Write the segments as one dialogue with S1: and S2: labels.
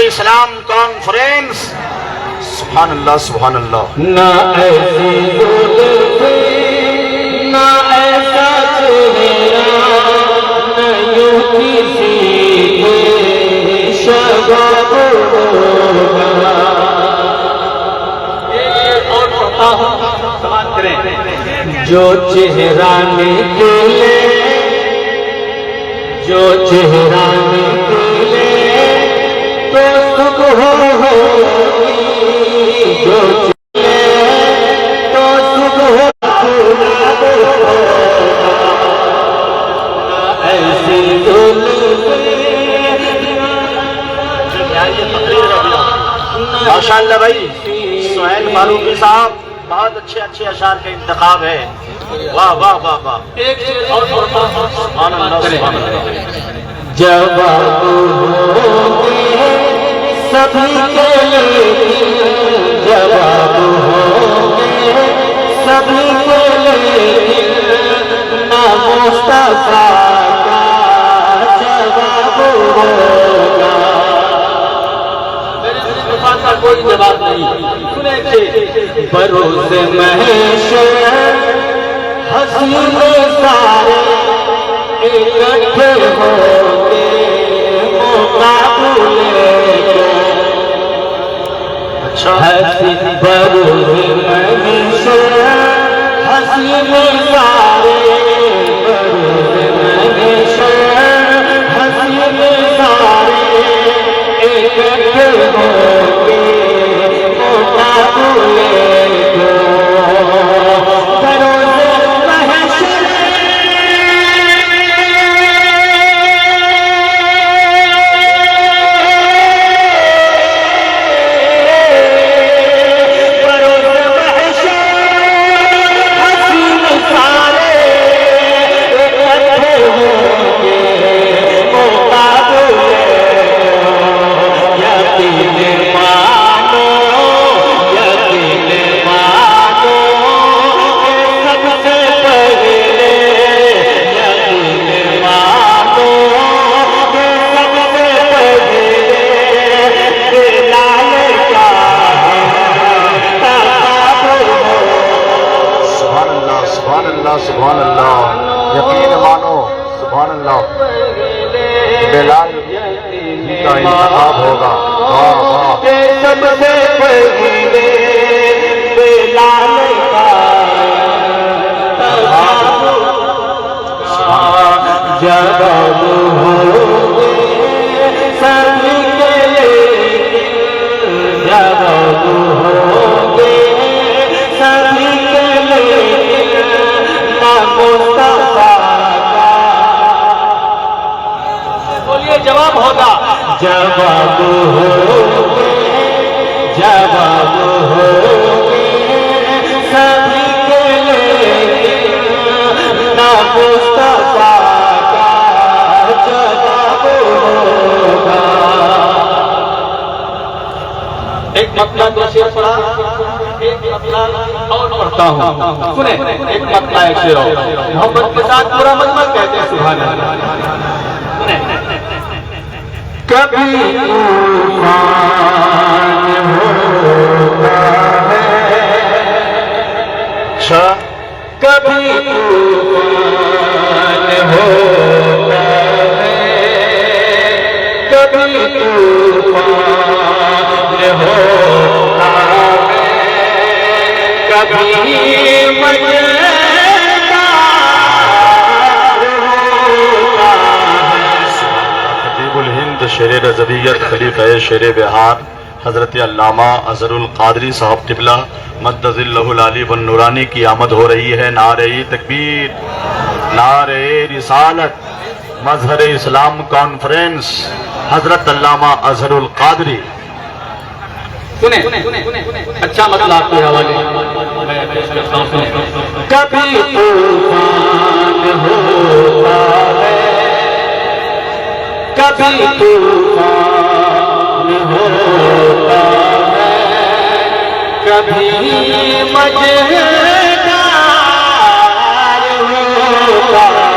S1: اسلام conference. سبحان اللہ سبحان اللہ.
S2: نہ ایسی نہ ایسا چہرہ نہ یوں کسی کے شباب ہوگا. جو چہرہ نکلے جو چہرہ نکلے تو صبح ہوگی. جو چلے تو صبح ایسی
S1: ماشاء اللہ بھائی. سہیل فاروقی صاحب بہت اچھے اچھے اشعار کا انتخاب ہے. واہ واہ واہ واہ. سبحان اللہ سبحان اللہ.
S2: جواب ہوگے سبھی کے لیے جواب ہوگے سبھی کے لیے نہ مصطفیٰ کا جواب ہوگا. کوئی جواب نہیں. بروز محشر حسین سارے اکٹھے ہوگے مقابلے کے. حسین بروز محشر حسین سارے بروز محشر حسین سارے اکٹھے ہوگے مقابلے کو.
S1: سبحان اللہ. یقین مانو. سبحان اللہ. بلال کا انتخاب ہوگا. واہ واہ.
S2: سب سے پہلے بلال کا جواب ہوگے سبھی کے لیے جواب ہوگے سبھی کے لیے بولیے جواب ہوگا. جواب ہوگے جواب ہوگے سبھی کے لیے نہ مصطفیٰ کا جواب ہوگا. ایک مطلع کا شعر پڑھا ایک مطلع اور پڑھتا ہوں. سنیں ایک مطلع ایک شعر محبت کے ساتھ پورا مجمع کہتے ہیں سبحان اللہ. کبھی طوفان ہوتا ہے کبھی طوفان ہوتا ہے کبھی طوفان ہوتا ہے کبھی
S1: شیر رضویت خلیفہ شیر بہار حضرت علامہ اظہر القادری صاحب قبلہ مدد اللہ العلی والنورانی کی آمد ہو رہی ہے. نعرہ تکبیر نعرہ رسالت مظہر اسلام کانفرنس حضرت علامہ اظہر القادری.
S2: سنیں اچھا مطلب آپ کے حوالے کبھی طوفان ہوتا ہے کبھی طوفان ہوتا ہے کبھی مجدار ہوتا ہے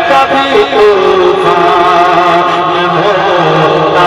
S2: کبھی طوفان ہوتا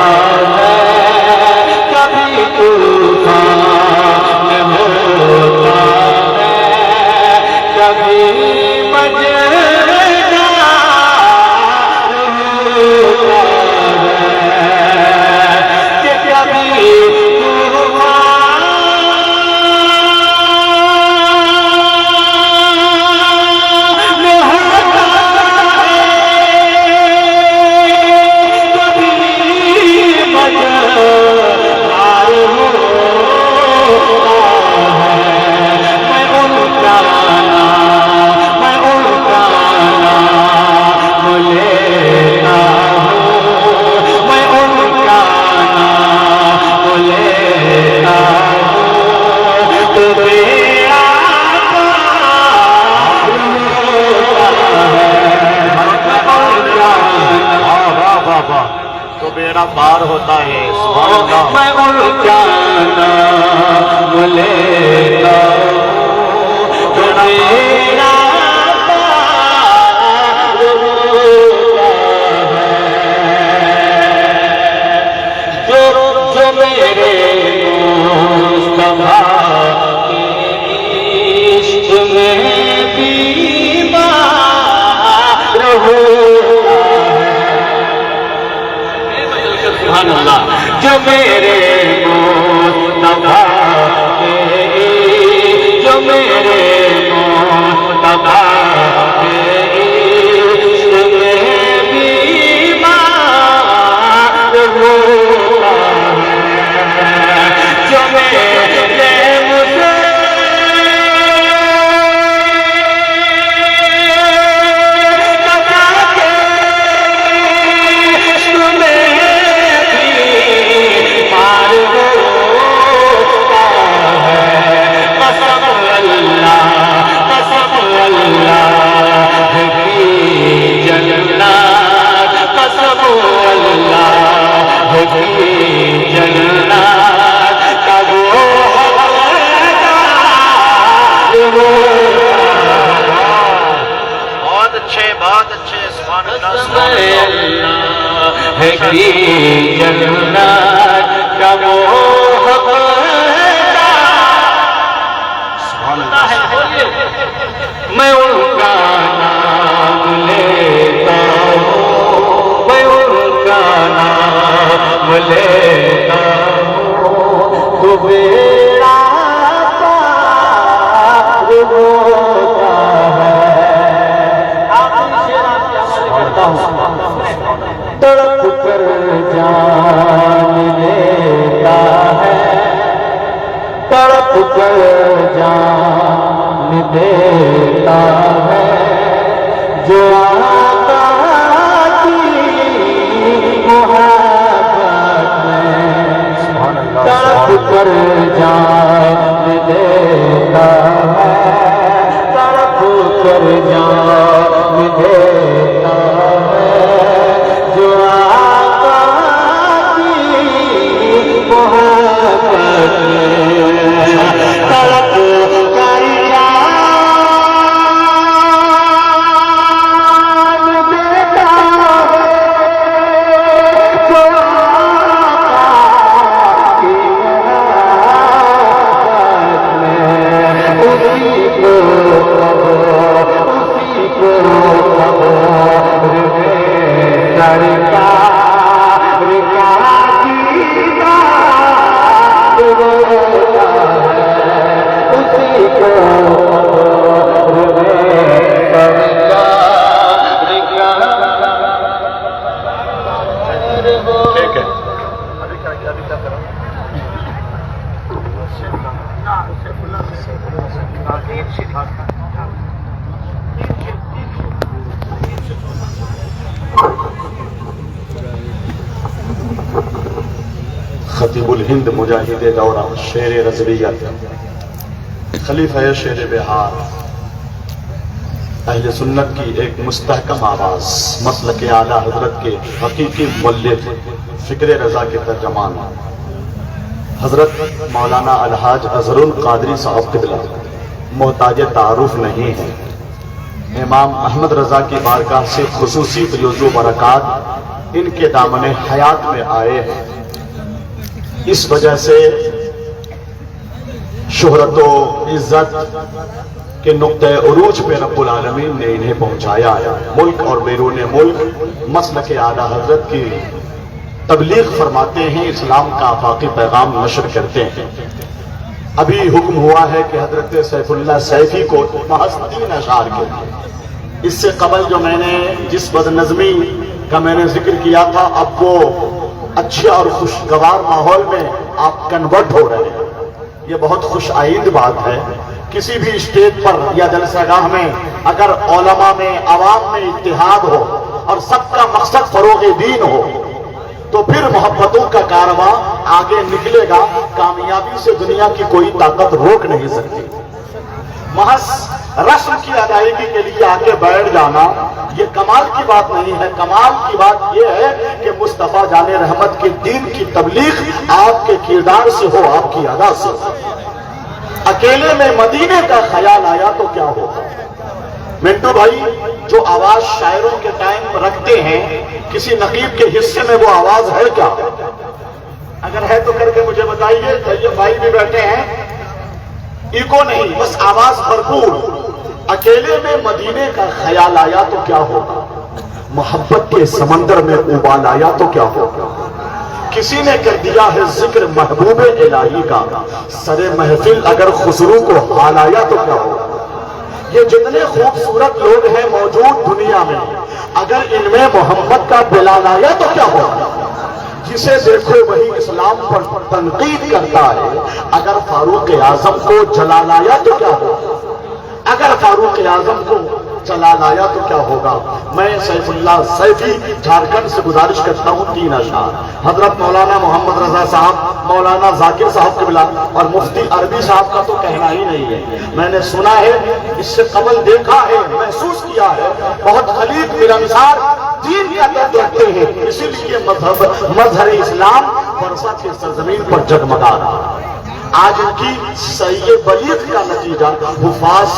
S1: کرتا ہے سبحان اللہ
S2: میں ان کا نام لیتا ہوں تو میرا پار ہوتا ہے جو میرے مصطفیٰ کے عشق میں بیمار ہوتا ہے سبحان اللہ جو میرے مصطفیٰ کے جو میرے مصطفیٰ کے عشق میں بیمار ہوتا ہے جو میرے
S1: بہت اچھے سبحان اللہ
S2: ہے کہ جنت کا وہ
S1: سبحان اللہ
S2: میں ان کا نام لیتا ہوں میں ان کا نام لیتا ہوں تو میرا پار ہوتا ہے تڑپ کر جان لیتا ہے تڑپ کر جان دیتا ہے جو آقا کی محبت میں تڑپ کر جان دیتا ہے تڑپ کر جان دیتا ہے جو آقا کی محبت میں تڑپ کر جان دیتا ہے جو آقا کی محبت میں اسی کو
S1: خطیب الہند مجاہد دورہ شیر رضویت خلیفہ شیر بہار اہل سنت کی ایک مستحکم آواز مسلک اعلیٰ حضرت کے حقیقی مولد فکر رضا کے ترجمان حضرت مولانا الحاج اظہر القادری صاحب قبلہ محتاج تعارف نہیں ہے امام احمد رضا کی بارگاہ سے خصوصی فیوز و برکات ان کے دامن حیات میں آئے ہیں اس وجہ سے شہرت و عزت کے نقطۂ عروج پہ رب العالمین نے انہیں پہنچایا ہے ملک اور بیرون ملک مسلک اعلیٰ حضرت کی تبلیغ فرماتے ہیں اسلام کا آفاقی پیغام نشر کرتے ہیں ابھی حکم ہوا ہے کہ حضرت سیف اللہ سیفی کو محض 3 اشعار کے اس سے قبل جو میں نے جس بدنظمی کا میں نے ذکر کیا تھا اب وہ اچھے اور خوشگوار ماحول میں آپ کنورٹ ہو رہے ہیں یہ بہت خوش آئند بات ہے کسی بھی اسٹیج پر یا جلسہ گاہ میں اگر علماء میں عوام میں اتحاد ہو اور سب کا مقصد فروغ دین ہو تو پھر محبتوں کا کارواں آگے نکلے گا کامیابی سے دنیا کی کوئی طاقت روک نہیں سکتی محض رسم کی ادائیگی کے لیے آگے بیٹھ جانا یہ کمال کی بات نہیں ہے. کمال کی بات یہ ہے کہ مصطفیٰ جان رحمت کے دین کی تبلیغ آپ کے کردار سے ہو, آپ کی ادا سے ہو. اکیلے میں مدینے کا خیال آیا تو کیا ہوگا؟ منٹو بھائی جو آواز شاعروں کے ٹائم رکھتے ہیں, کسی نقیب کے حصے میں وہ آواز ہے کیا؟ اگر ہے تو کر کے مجھے بتائیے. یہ بھائی بھی بیٹھے ہیں, ایکو نہیں, بس آواز بھرپور. اکیلے میں مدینے کا خیال آیا تو کیا ہوگا؟ محبت کے سمندر میں ابال آیا تو کیا ہوگا؟ کسی نے کر دیا ہے ذکر محبوب الہی کا, سر محفل اگر خسرو کو حال آیا تو کیا ہوگا؟ یہ جتنے خوبصورت لوگ ہیں موجود دنیا میں, اگر ان میں محمد کا بلال آیا تو کیا ہوگا؟ جسے دیکھو وہی اسلام پر تنقید کرتا ہے. اگر فاروق اعظم کو جلال آیا تو کیا ہوگا؟ اگر فاروق اعظم کو جلال آیا تو کیا ہوگا؟ میں سیف اللہ سیفی جھارکھنڈ سے گزارش کرتا ہوں 3 اشعار. حضرت مولانا محمد رضا صاحب, مولانا ذاکر صاحب قبلہ اور مفتی عربی صاحب کا تو کہنا ہی نہیں ہے. میں نے سنا ہے, اس سے قبل دیکھا ہے, محسوس کیا ہے, بہت خلیق ملنسار دین کا درد رکھتے ہیں. اسی لیے مظہر اسلام برسا کی سرزمین پر جگمگا رہا. آج ان کی صحیح بلیغ کا نتیجہ حفاظ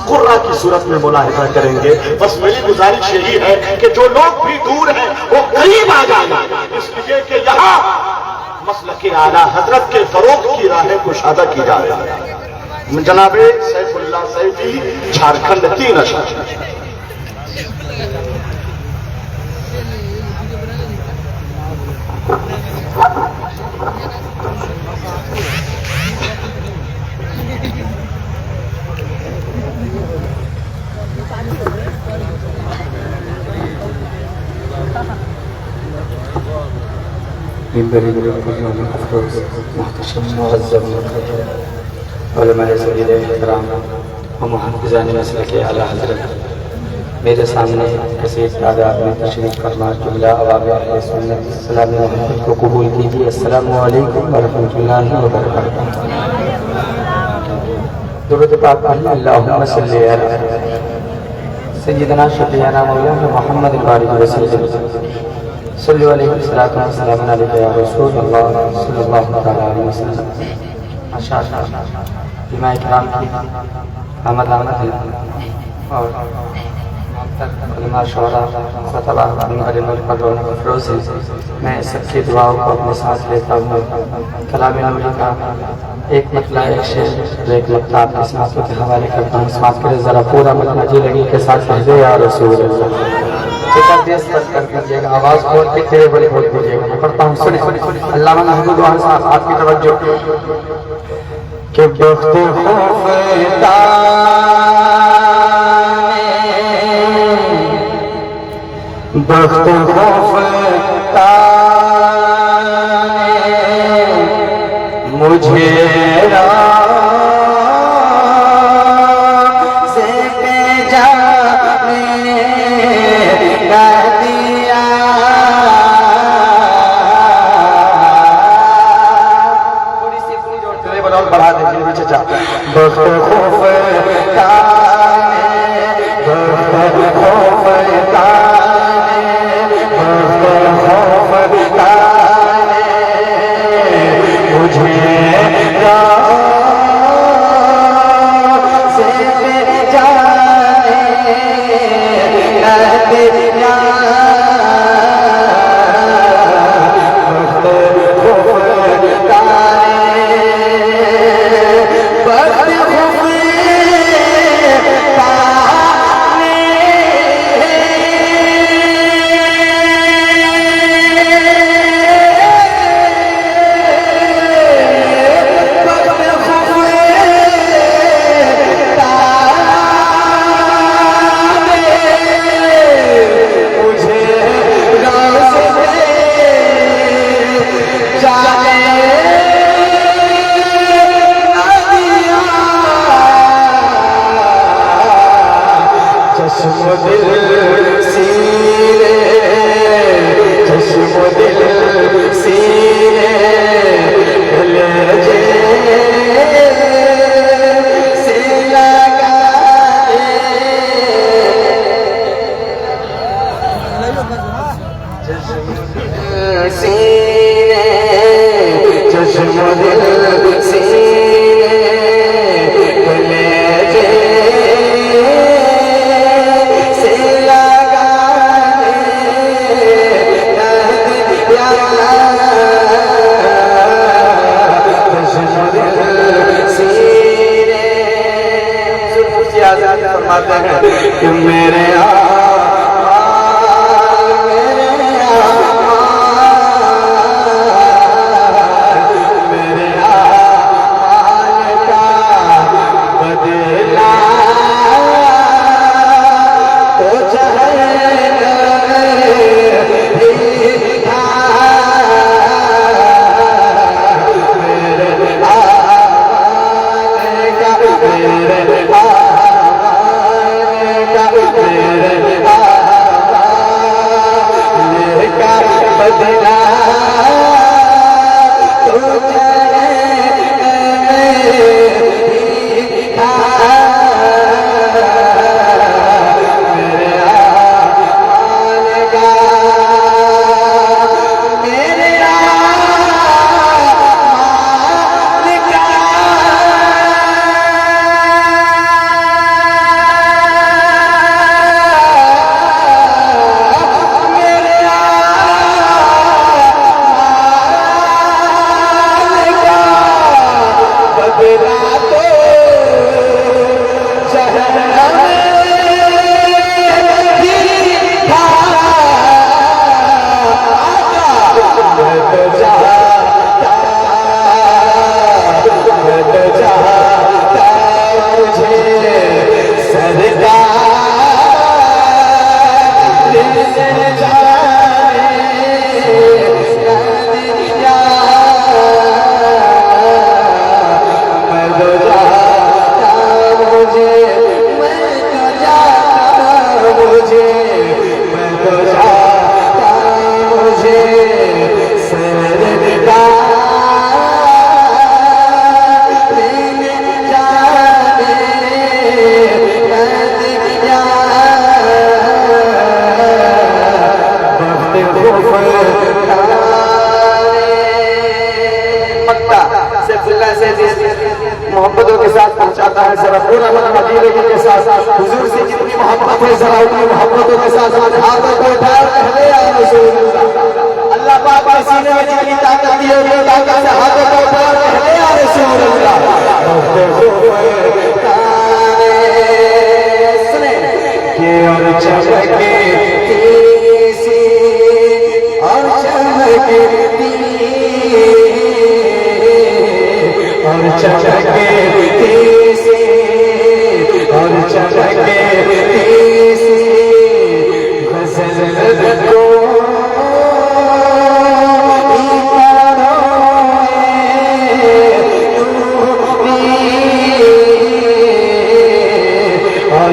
S1: قرہ کی صورت میں ملاحظہ کریں گے. بس میری گزارش یہی ہے کہ جو لوگ بھی دور ہیں وہ قریب آ جائیں, اس لیے کہ یہاں مسلک اعلیٰ حضرت کے فروغ کی راہیں کشادہ کی جا رہی ہے. جناب سیف اللہ سیفی جھارکھنڈ 3 اشعار.
S3: محتشم معظم علماء سبیل احترام و محافظان مسلک اعلیٰ حضرت, میرے سامنے کثیر تعداد میں تشریف فرما جملہ عوام اہل سنت سلام محمد کو قبول کیجیے. السلام علیکم ورحمۃ اللہ وبرکاتہ. درود پاک پڑھیں. اللہم صلی علی سیدنا شفیعنا مولانا محمد البارک وسلم. صلی اللہ علیہ وسلم علیہ یا رسول اللہ صلی اللہ علیہ وسلم. ماشاءاللہ علماء کرام کی آمد ہے اور علماء شعراء خطبہ ہمارے ملک پر رونق افروز ہے. میں سب کی دعاؤں کو اپنے ساتھ لیتا ہوں. کلام نوری کا ایک مطلع ایک شعر ایک مطلع اپنے ساتھوں کے حوالے کرتا ہوں. سماعت کرے ذرا پورا مطلع جی لگی کے ساتھ کہہ یا رسول اللہ. دیس پر کر دیجیے گا, آواز کھول کے تیرے بڑے کھول دیجیے گا. میں پڑھتا ہوں, سنیں. علامہ محمود وہاں صاحب آپ کی توجہ کہ بخت خوفتا بخت خوفتا مجھے بخت خوفتا بخت خوفتا بخت خوفتا مجھے سے محبتوں کے ساتھ پہنچاتا ہے. ذرا پورا مدینہ کے ساتھ حضور سے جتنی محبت ہے ذرا اتنی محبتوں کے ساتھ ہاتھوں کو اٹھا پہلے یا رسول اللہ. اللہ پاک کے سینے میں جتنی طاقت دی ہے طاقت سے ہاتھوں کو اٹھا پہلے یا رسول اللہ. اور چمکے تیسی اور چمکے اور چمکے تیسی اور چمکے تیسی غزل کو اور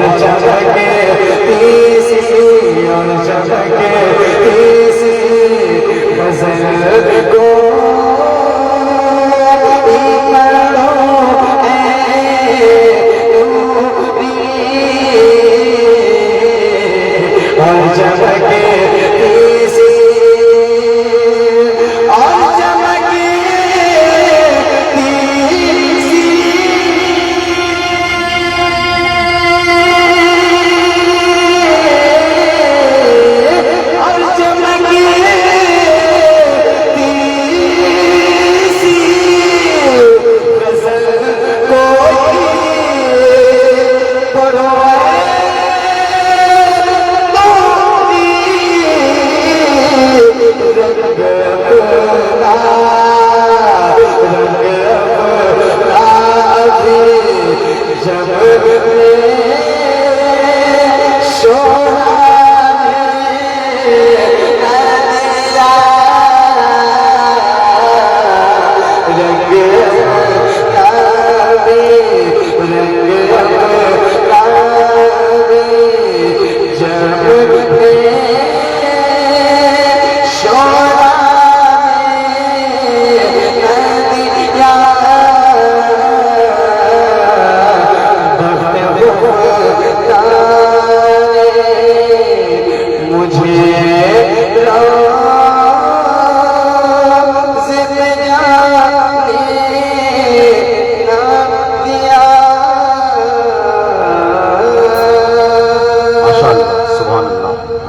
S3: چمکے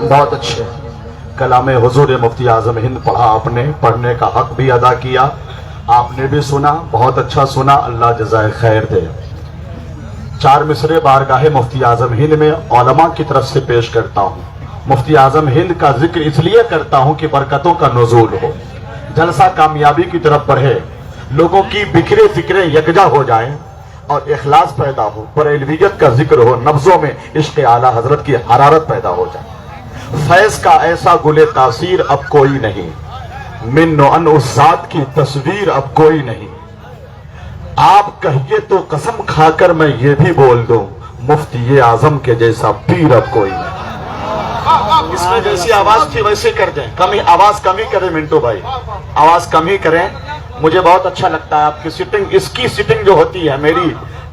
S1: بہت اچھے. کلام حضور مفتی اعظم ہند پڑھا آپ نے, پڑھنے کا حق بھی ادا کیا, آپ نے بھی سنا, بہت اچھا سنا, اللہ جزائے خیر دے. 4 مصرے بارگاہ مفتی اعظم ہند میں علماء کی طرف سے پیش کرتا ہوں. مفتی اعظم ہند کا ذکر اس لیے کرتا ہوں کہ برکتوں کا نزول ہو, جلسہ کامیابی کی طرف بڑھے, لوگوں کی بکھرے فکریں یکجا ہو جائیں اور اخلاص پیدا ہو, بریلویت کا ذکر ہو, نبضوں میں عشق اعلیٰ حضرت کی حرارت پیدا ہو جائے. فیض کا ایسا گل تاثیر اب کوئی نہیں, من و ان اس ذات کی تصویر اب کوئی نہیں. آپ کہیے تو قسم کھا کر میں یہ بھی بول دوں, مفتی اعظم کے جیسا پیر اب کوئی نہیں. اس میں جیسی آواز تھی ویسے کر دیں, آواز کم ہی کریں منٹو بھائی, آواز کم ہی کریں. مجھے بہت اچھا لگتا ہے آپ کی سٹنگ, اس کی سٹنگ جو ہوتی ہے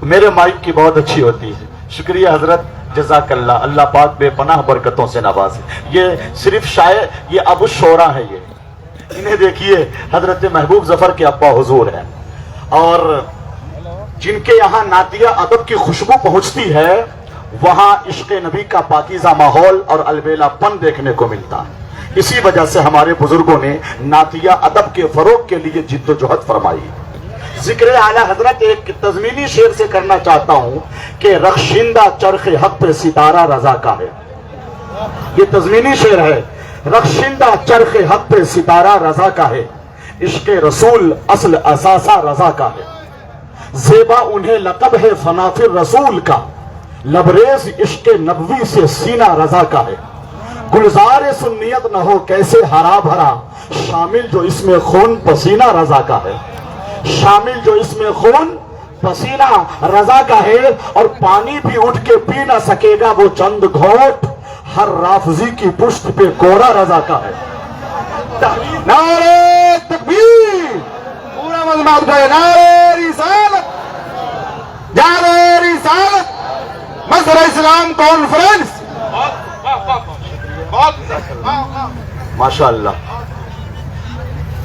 S1: میرے مائک کی بہت اچھی ہوتی ہے. شکریہ حضرت, جزاک اللہ, اللہ پاک بے پناہ برکتوں سے نوازے. یہ صرف شاعر, یہ ابو شعراء ہے, یہ انہیں دیکھیے حضرت محبوب ظفر کے ابا حضور ہیں, اور جن کے یہاں نعتیہ ادب کی خوشبو پہنچتی ہے وہاں عشق نبی کا پاکیزہ ماحول اور البیلا پن دیکھنے کو ملتا ہے. اسی وجہ سے ہمارے بزرگوں نے نعتیہ ادب کے فروغ کے لیے جد و جہد فرمائی. ذکر اعلیٰ حضرت ایک تضمینی شعر سے کرنا چاہتا ہوں کہ رخشندہ چرخ حق پہ ستارہ رضا کا ہے. یہ تضمینی شعر ہے. رخشندہ چرخ حق پہ ستارہ رضا کا ہے, عشق رسول اصل اساسہ رضا کا ہے. زیبا انہیں لقب ہے فنافر رسول کا, لبریز عشق نبوی سے سینہ رضا کا ہے. گلزار سنیت نہ ہو کیسے ہرا بھرا, شامل جو اس میں خون پسینہ رضا کا ہے. شامل جو اس میں خون پسینہ رضا کا ہے, اور پانی بھی اٹھ کے پی نہ سکے گا وہ چند گھونٹ, ہر رافضی کی پشت پہ کوڑا رضا کا ہے.
S4: نعرہ تکبیر, پورا مضمون گئے, نعرہ رسالت, نعرہ رسالت, مظہر اسلام کانفرنس.
S1: ماشاء اللہ.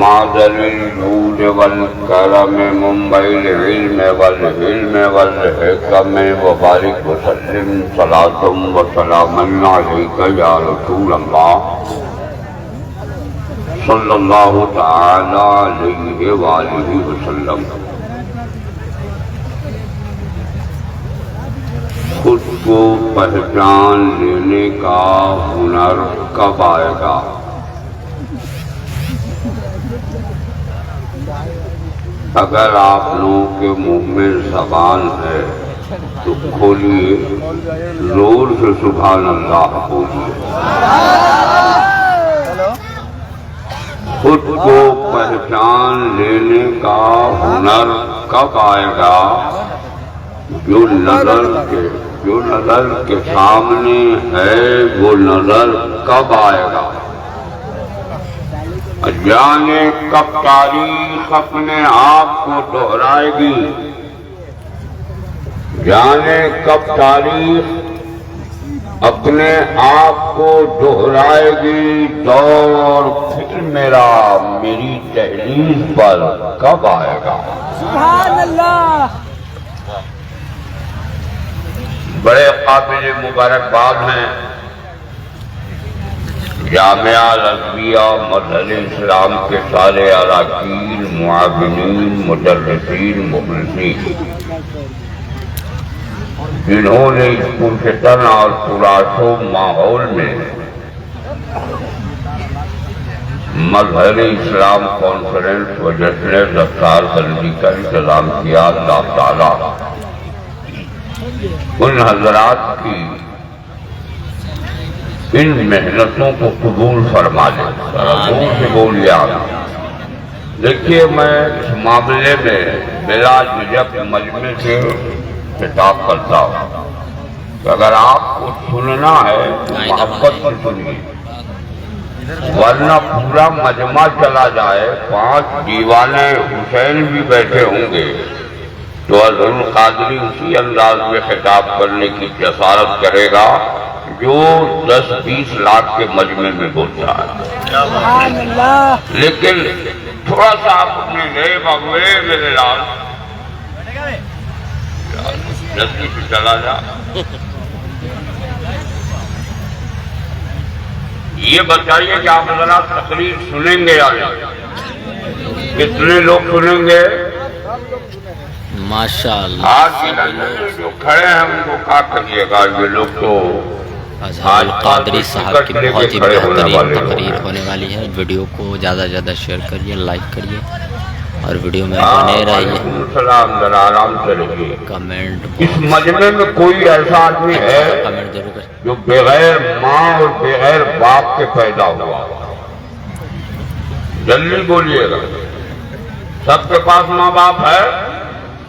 S5: معدن الجود والكرم منبع العلم والحلم والحكم وبارك وسلم صلاة وسلاما عليك يا رسول الله صلی اللہ تعالی علیہ وآلہ وسلم۔ خود کو پہچان لینے کا ہنر کب آئے گا؟ اگر آپ لوگوں کے منہ میں زبان ہے تو کھولیے، زور سے سبحان اللہ بولیے۔ خود کو پہچان لینے کا ہنر کب آئے گا؟ جو نظر کے سامنے ہے وہ نظر کب آئے گا؟ جانے کب تاریخ اپنے آپ کو دہرائے گی؟ جانے کب تاریخ اپنے آپ کو دہرائے گی؟ دور پھر میری تحریر پر کب آئے گا؟
S6: سبحان اللہ۔
S5: بڑے قابل مبارکباد ہیں جامعہ الازہریہ مظہر اسلام کے سارے اراکین، معاونین، مدرسین، مخلصین، جنہوں نے اس پرفتن اور پرآشوب ماحول میں مظہر اسلام کانفرنس و جشن دستار بندی کا انتظام کیا۔ اللہ تعالیٰ ان حضرات کی ان محنتوں کو قبول فرما لے۔ دور سے بولیا۔ دیکھیے، میں اس معاملے میں بلا جھجک مجمع سے خطاب کرتا ہوں کہ اگر آپ کو سننا ہے محبت سے سنیے، ورنہ پورا مجمع چلا جائے، 5 دیوانے حسین بھی بیٹھے ہوں گے تو حضرت القادری اسی انداز میں خطاب کرنے کی جسارت کرے گا جو 10-20 لاکھ کے مجمع میں بولتا ہے۔
S6: سبحان اللہ۔
S5: لیکن تھوڑا سا آپ اپنے نئے بغوے میرے لال جلدی سے چلا جا۔ یہ بتائیے کہ آپ حضرات تقریر سنیں گے یا نہیں؟ کتنے لوگ سنیں گے؟
S7: ماشاءاللہ۔
S5: آج جو کھڑے ہیں ان کو کہا کریے گا، یہ لوگ تو
S7: اظہر القادری صاحب کی بہت ہی بہترین تقریر ہونے والی ہے۔ ویڈیو کو زیادہ سے زیادہ شیئر کریے، لائک کریے اور ویڈیو میں بنے رہیے۔
S5: سلام، ذرا آرام سے رہیے۔
S7: کمنٹ
S5: اس مجمع میں کوئی ایسا آدمی ہے
S7: کمنٹ ضرور کریں۔
S5: جو بغیر ماں اور بغیر باپ کے پیدا ہوا؟ جلدی بولیے گا۔ سب کے پاس ماں باپ ہے؟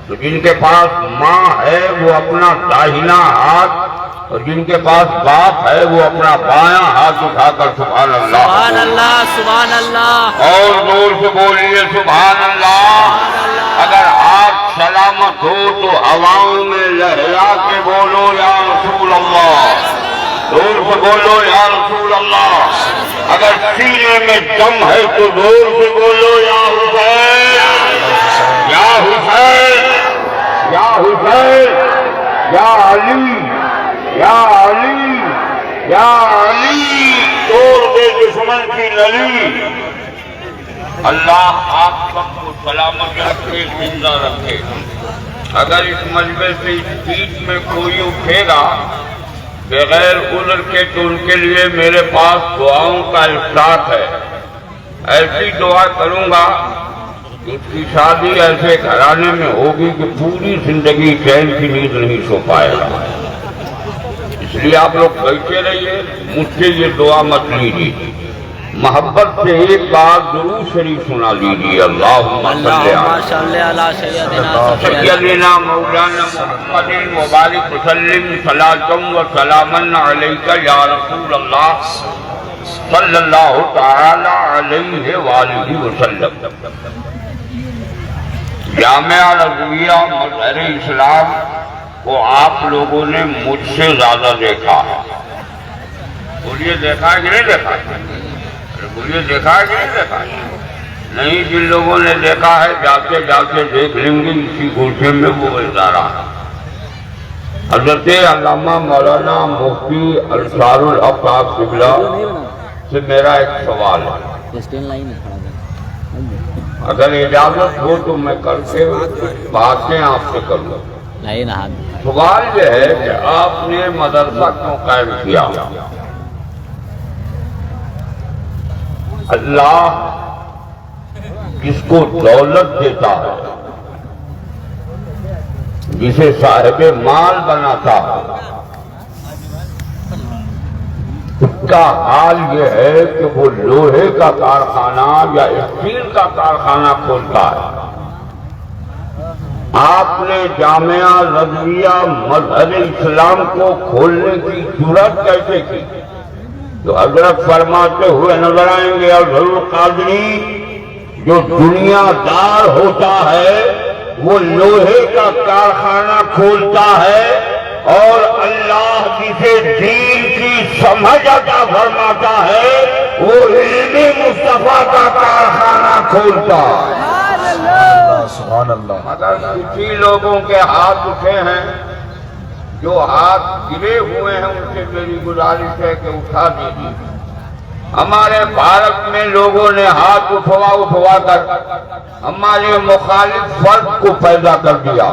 S5: تو جن کے پاس ماں ہے وہ اپنا داہنا ہاتھ، اور جن کے پاس باپ ہے وہ اپنا بایاں ہاتھ اٹھا کر سبحان اللہ،
S7: سبحان اللہ، سبحان اللہ،
S5: اور زور سے بولیے سبحان اللہ۔ اگر ہاتھ سلامت ہو تو ہواؤں میں لہرا کے بولو یا رسول اللہ، زور سے بولو یا رسول اللہ۔ اگر سینے میں دم ہے تو زور سے بولو یا حسین، یا حسین، یا حسین، یا علی، یا علی، یا علی، توڑ دے دشمن کی نلی۔ اللہ آپ سب کو سلامت رکھے، زندہ رکھے۔ اگر اس مجمع سے اس بیچ میں کوئی اٹھے گا بغیر عذر کے تو ان کے لیے میرے پاس دعاؤں کا افطار ہے۔ ایسی دعا کروں گا کہ اس کی شادی ایسے گھرانے میں ہوگی کہ پوری زندگی چین کی نیند نہیں سو پائے گا۔ اس لیے آپ لوگ بیٹھے رہیے، مجھ سے یہ دعا مت لیجیے، محبت سے ایک بار درود شریف سنا لیجیے۔ اللہم صلی علی سیدنا مولانا محمد وبارک وسلم صلاۃ و سلاما علیک یا رسول اللہ صلی اللہ تعالی علیہ وآلہ وسلم۔ جامعہ الازہریہ مظہر اسلام کو آپ لوگوں نے مجھ سے زیادہ دیکھا ہے۔ بولیے دیکھا ہے کہ نہیں دیکھا ہے؟ بولیے دیکھا ہے کہ نہیں دیکھا ہے؟ نہیں جن لوگوں نے دیکھا ہے جاتے جاتے دیکھ لیں گے، اسی گوشے میں وہ ادارہ ہے۔ حضرت علامہ مولانا مفتی انصار الحق صاحب قبلہ سے میرا ایک سوال ہے، اگر اجازت ہو تو میں کر کے باتیں آپ سے کروں۔ سوال یہ ہے کہ آپ نے مدرسہ کیوں قائم کیا؟ اللہ جس کو دولت دیتا ہے، جسے صاحب مال بناتا ہے، اس کا حال یہ ہے کہ وہ لوہے کا کارخانہ یا اسٹیل کا کارخانہ کھولتا ہے۔ آپ نے جامعہ رضویہ مظہر اسلام کو کھولنے کی جرأت کیسے کی؟ تو حضرت فرماتے ہوئے نظر آئیں گے، ضرور قادری جو دنیا دار ہوتا ہے وہ لوہے کا کارخانہ کھولتا ہے، اور اللہ جسے دین کی سمجھ عطا فرماتا ہے وہ علم مصطفیٰ کا کارخانہ کھولتا ہے۔
S1: سبحان اللہ۔
S5: مگر کچھ لوگوں کے ہاتھ اٹھے ہیں، جو ہاتھ گرے ہوئے ہیں ان سے میری گزارش ہے کہ اٹھا دیجیے۔ ہمارے بھارت میں لوگوں نے ہاتھ اٹھوا کر ہمارے مخالف فرد کو پیدا کر دیا،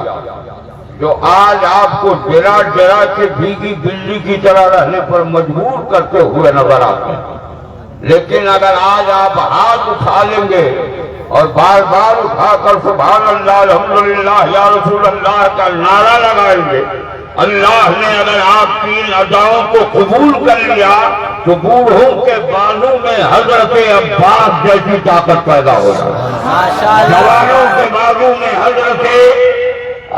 S5: جو آج آپ کو ڈرا ڈرا کے بھیگی بلی کی طرح رہنے پر مجبور کرتے ہوئے نظر آتے ہیں۔ لیکن اگر آج آپ ہاتھ اٹھا لیں گے اور بار بار اٹھا کر سبحان اللہ الحمدللہ یا رسول اللہ کا نعرہ لگائیں گے، اللہ نے اگر آپ کی ان اداؤں کو قبول کر لیا تو بوڑھوں کے بازو میں حضرت عباس جیسی طاقت پیدا ہو جائے، جوانوں کے بازو میں حضرت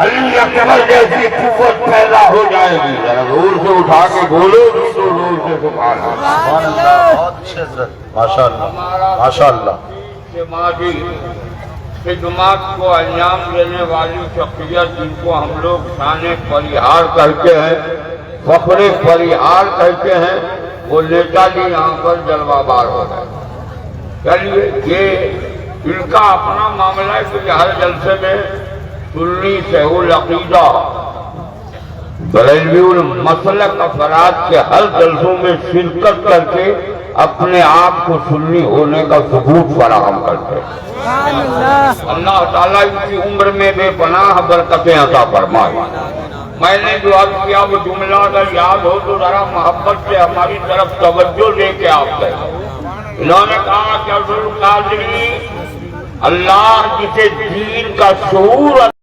S5: علی اکبر جیسی قوت پیدا ہو جائے گی۔ ذرا زور سے اٹھا کے بولو، تو زور سے سبحان اللہ۔
S1: بہت اچھے حضرت، ماشاء اللہ ماشاء اللہ۔
S5: سماجی خدمات کو انجام دینے والی شخصیت جن کو ہم لوگ شان پریہار کہتے ہیں، فخر پریہار کہتے ہیں، وہ نیتا جی یہاں پر جلوہ بار ہو گئے۔ چلیے یہ ان کا اپنا معاملہ ہے کہ ہر جلسے میں سنی صحیح العقیدہ بریلوی المسلک افراد کے ہر جلسوں میں شرکت کر کے اپنے آپ کو سنی ہونے کا ثبوت فراہم کرتے ہیں۔ اللہ تعالیٰ ان کی عمر میں بے پناہ برکتیں عطا فرمائے۔ میں نے جو عرض کیا وہ جملہ اگر یاد ہو تو ذرا محبت سے ہماری طرف توجہ لے کے آپ کہیں۔ انہوں نے کہا کہ عبدالقادری اللہ جسے دین کا شعور